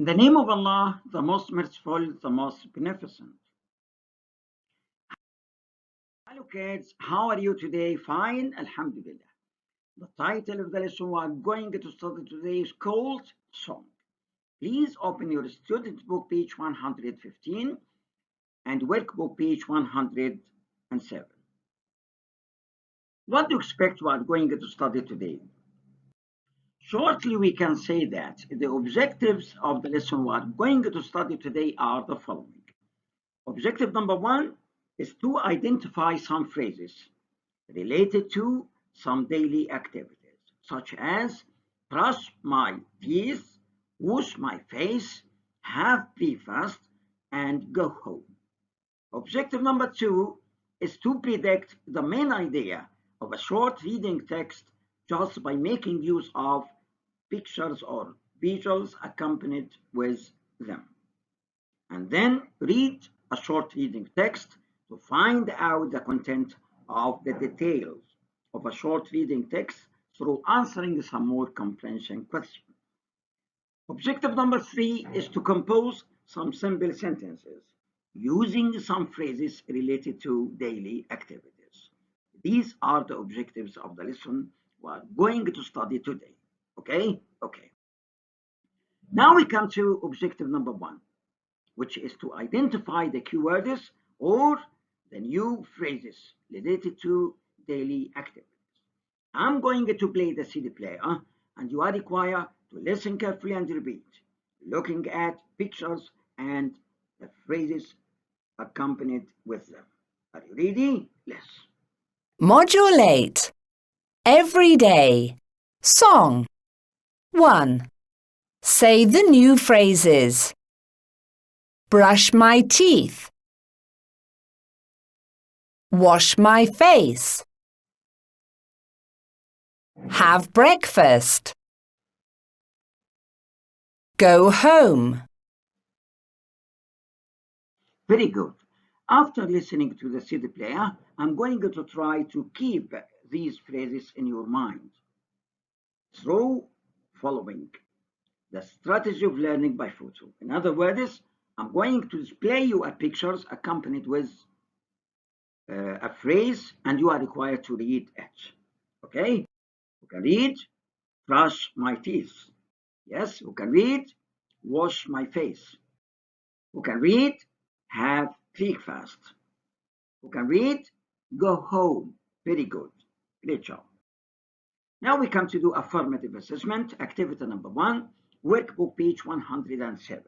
In the name of Allah, the most merciful, the most beneficent. Hello kids, how are you today? Fine, Alhamdulillah. The title of the lesson we are going to study today is called Song. Please open your student book page 115 and workbook page 107. What do you expect we are going to study today? Shortly, we can say that the objectives of the lesson we are going to study today are the following. Objective number one is to identify some phrases related to some daily activities, such as brush my teeth, wash my face, have breakfast, and go home. Objective number two is to predict the main idea of a short reading text just by making use of pictures or visuals accompanied with them. And then read a short reading text to find out the content of the details of a short reading text through answering some more comprehension questions. Objective number three is to compose some simple sentences using some phrases related to daily activities. These are the objectives of the lesson we are going to study today. Okay? Okay. Now we come to objective number one, which is to identify the keywords or the new phrases related to daily activities. I'm going to play the CD player, and you are required to listen carefully and repeat, looking at pictures and the phrases accompanied with them. Are you ready? Yes. Module 8. Every day. Song. 1. Say the new phrases. Brush my teeth. Wash my face. Have breakfast. Go home. Very good. After listening to the CD player, I'm going to try to keep these phrases in your mind through following the strategy of learning by photo. In other words, I'm going to display you a pictures accompanied with a phrase, and you are required to read it. Okay? You can read, brush my teeth. Yes, you can read, wash my face. You can read, have breakfast. You can read, go home. Very good. Great job. Now we come to do affirmative assessment. Activity number one, workbook page 107.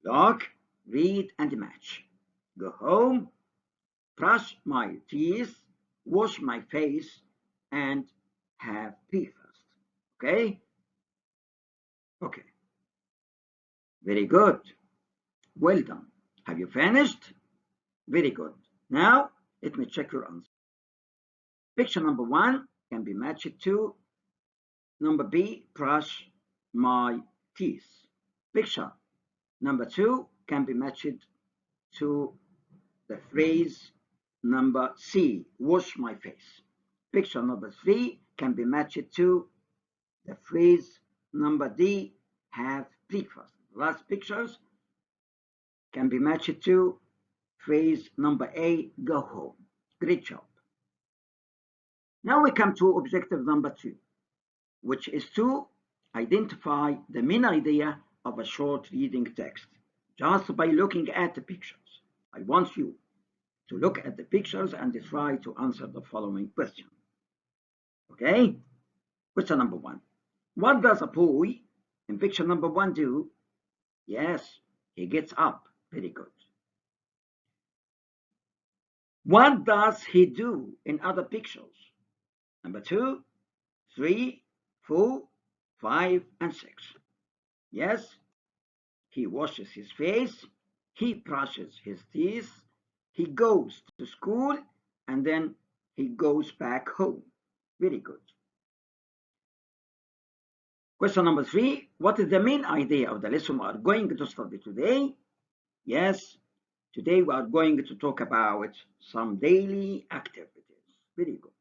Look, read, and match. Go home, brush my teeth, wash my face, and have breakfast. Okay? Okay. Very good. Well done. Have you finished? Very good. Now, let me check your answer. Picture number one can be matched to number B, brush my teeth. Picture number two can be matched to the phrase number C, wash my face. Picture number three can be matched to the phrase number D, have breakfast. Last pictures can be matched to phrase number A, go home. Great job. Now we come to objective number two, which is to identify the main idea of a short reading text just by looking at the pictures. I want you to look at the pictures and try to answer the following question. Okay? Question number one. What does a boy in picture number one do? Yes, he gets up. Very good. What does he do in other pictures? Number 2, 3, 4, 5, and 6. Yes, he washes his face, he brushes his teeth, he goes to school, and then he goes back home. Very good. Question number 3, what is the main idea of the lesson we are going to study today? Yes, today we are going to talk about some daily activities. Very good.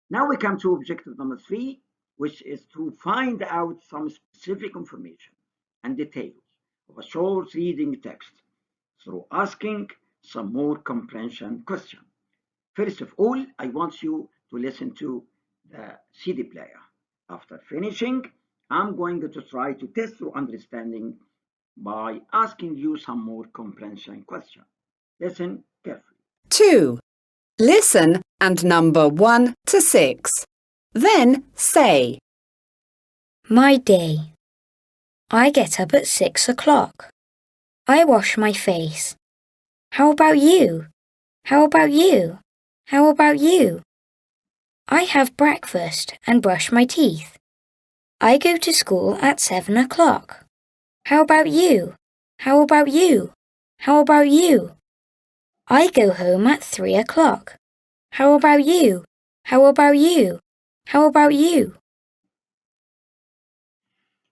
Now we come to objective number 3, which is to find out some specific information and details of a short reading text through asking some more comprehension questions. First of all, I want you to listen to the CD player. After finishing, I'm going to try to test your understanding by asking you some more comprehension questions. Listen carefully. 2. Listen and number 1 to 6. Then say, My day. I get up at 6 o'clock. I wash my face. How about you? How about you? How about you? I have breakfast and brush my teeth. I go to school at 7 o'clock. How about you? How about you? How about you? I go home at 3 o'clock. How about you? How about you? How about you?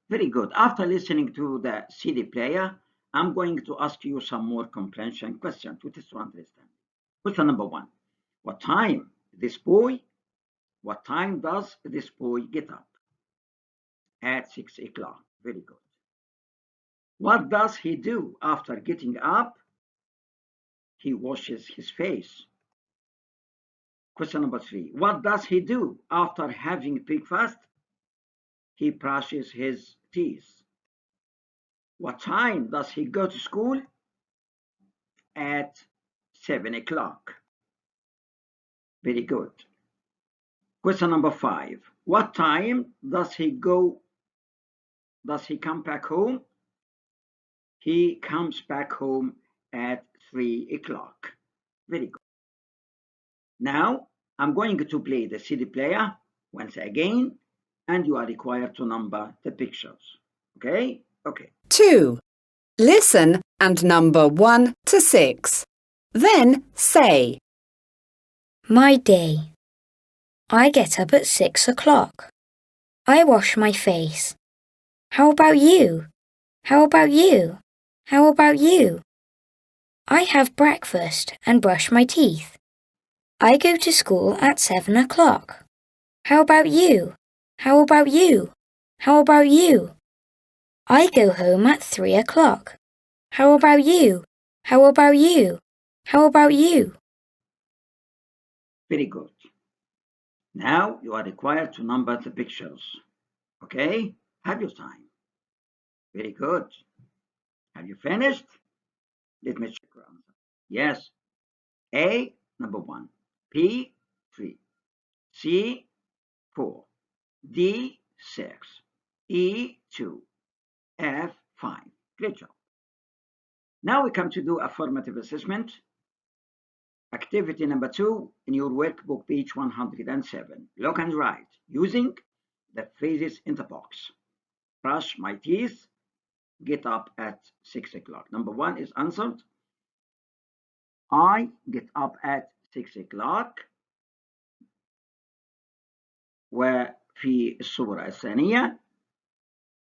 Very good. After listening to the CD player, I'm going to ask you some more comprehension questions to test your understanding. Question number 1. What time does this boy get up? At 6 o'clock. Very good. What does he do after getting up? He washes his face. Question number 3. What does he do after having breakfast? He brushes his teeth. What time does he go to school? At 7 o'clock. Very good. Question number 5. What time does he come back home? He comes back home at 3 o'clock. Very good. Now, I'm going to play the CD player once again, and you are required to number the pictures. Okay? Okay. 2. Listen and number 1 to 6. Then say, My day. I get up at 6 o'clock. I wash my face. How about you? How about you? How about you? I have breakfast and brush my teeth. I go to school at 7 o'clock. How about you? How about you? How about you? I go home at 3 o'clock. How about you? How about you? How about you? Very good. Now you are required to number the pictures. Okay? Have your time. Very good. Have you finished? Let me check your answer. Yes. A, number 1. B, 3. C, 4. D, 6. E, 2. F, 5. Great job. Now we come to do a formative assessment. Activity number 2 in your workbook, page 107. Look and write using the phrases in the box. Brush my teeth, get up at 6 o'clock. Number 1 is answered. I get up at 6 o'clock. وفي الصورة الثانية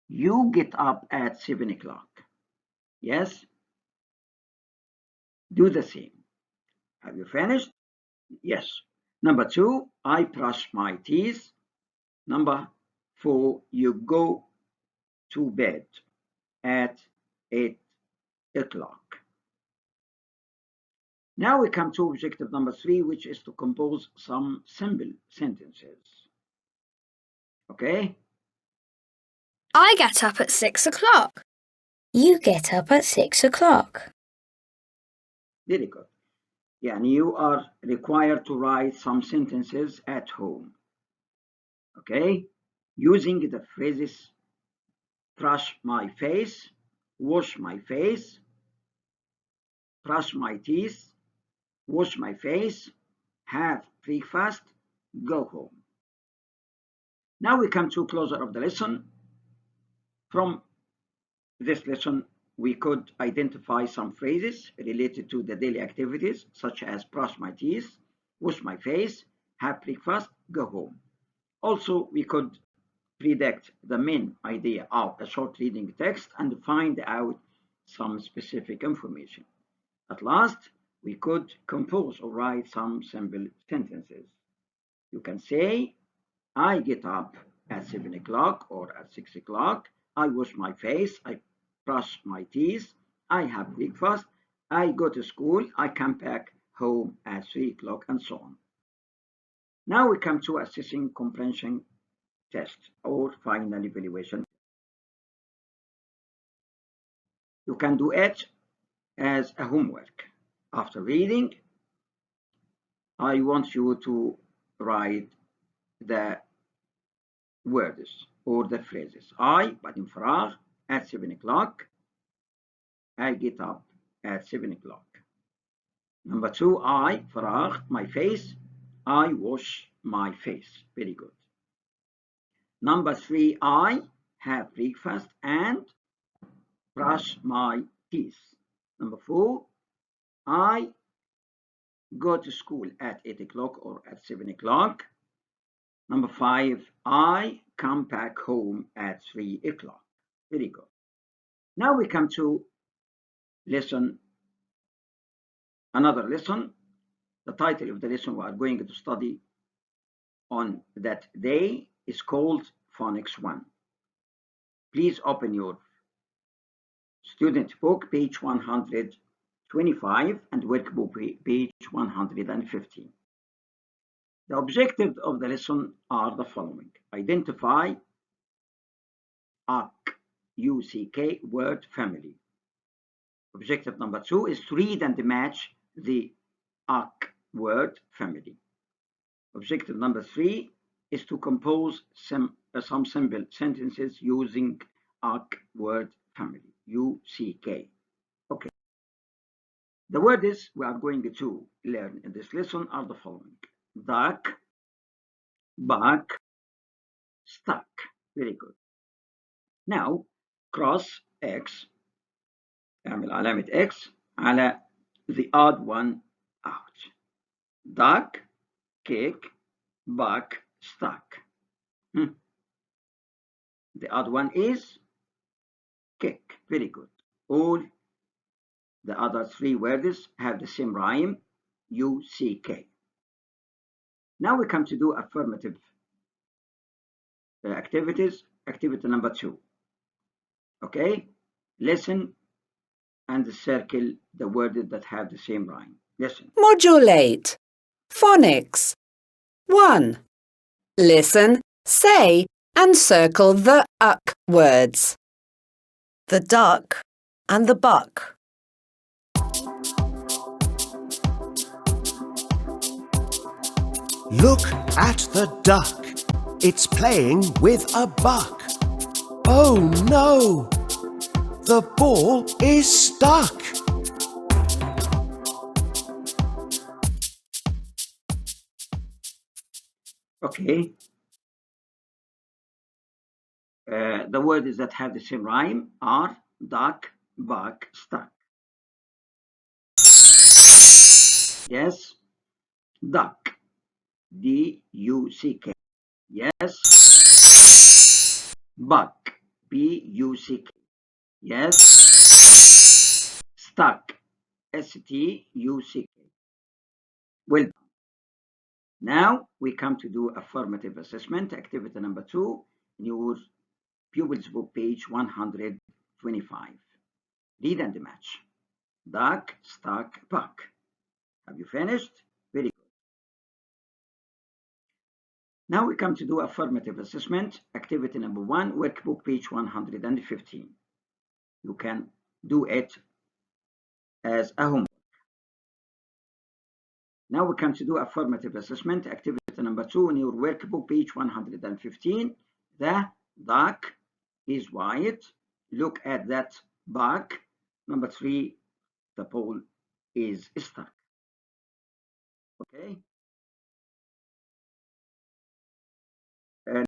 you get up at 7 o'clock. Yes? Do the same. Have you finished? Yes. Number 2, I brush my teeth. Number 4, you go to bed at 8 o'clock. Now we come to objective number 3, which is to compose some simple sentences. Okay? I get up at 6 o'clock. You get up at 6 o'clock. Very good. Yani you are required to write some sentences at home. Okay? Using the phrases brush my face, wash my face, brush my teeth, wash my face, have breakfast, go home. Now we come to closer of the lesson. From this lesson, we could identify some phrases related to the daily activities, such as brush my teeth, wash my face, have breakfast, go home. Also, we could predict the main idea of a short reading text and find out some specific information. At last, we could compose or write some simple sentences. You can say, I get up at 7 o'clock or at 6 o'clock. I wash my face. I brush my teeth, I have breakfast, I go to school, I come back home at 3 o'clock, and so on. Now we come to assessing comprehension test or final evaluation. You can do it as a homework. After reading, I want you to write the words or the phrases. بعدين فراغ at 7 o'clock. I get up at 7 o'clock. Number 2, فراغ my face. I wash my face. Very good. Number 3, I have breakfast and brush my teeth. Number 4, I go to school at 8 o'clock or at 7 o'clock. Number 5, I come back home at 3 o'clock. Very good. Now we come to another lesson. The title of the lesson we are going to study on that day is called Phonics 1. Please open your student book, page 125, and workbook, page 115. The objectives of the lesson are the following. Identify UCK word family. Objective number 2 is to read and match the word family. Objective number 3 is to compose some simple sentences using word family, UCK. Okay. The words we are going to learn in this lesson are the following. Duck, back, stuck. Very good. Now, cross X, اعمل علامة X على the odd one out. Duck, cake, back, stuck. The odd one is cake. Very good. All the other 3 words have the same rhyme, UCK. Now we come to do affirmative activities. Activity number 2. Okay, listen and circle the words that have the same rhyme. Listen. Modulate. Phonics. 1. Listen, say, and circle the words. The duck and the buck. Look at the duck. It's playing with a buck. Oh no! The ball is stuck. Okay. The words that have the same rhyme are duck, buck, stuck. Yes. Duck. D-U-C-K. Yes. Buck. B-U-C-K. Yes. Stuck. S-T-U-C-K. Well done. Now we come to do affirmative assessment. Activity number 2 in your pupils book, page 125. Read and match. Duck, stuck, buck. Have you finished? Very good. Now we come to do affirmative assessment. Activity number 1, workbook, page 115. You can do it as a homework. Now we come to do affirmative assessment. Activity number 2 in your workbook, page 115. The duck is white. Look at that buck. Number 3, the ball is stuck. Okay.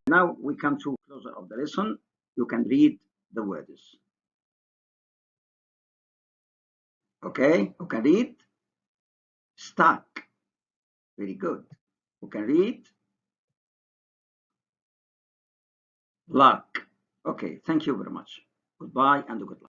Now we come to closer of the lesson. You can read the words. Okay, who can read? Stuck. Very good. Who can read? Luck. Okay, thank you very much. Goodbye and good luck.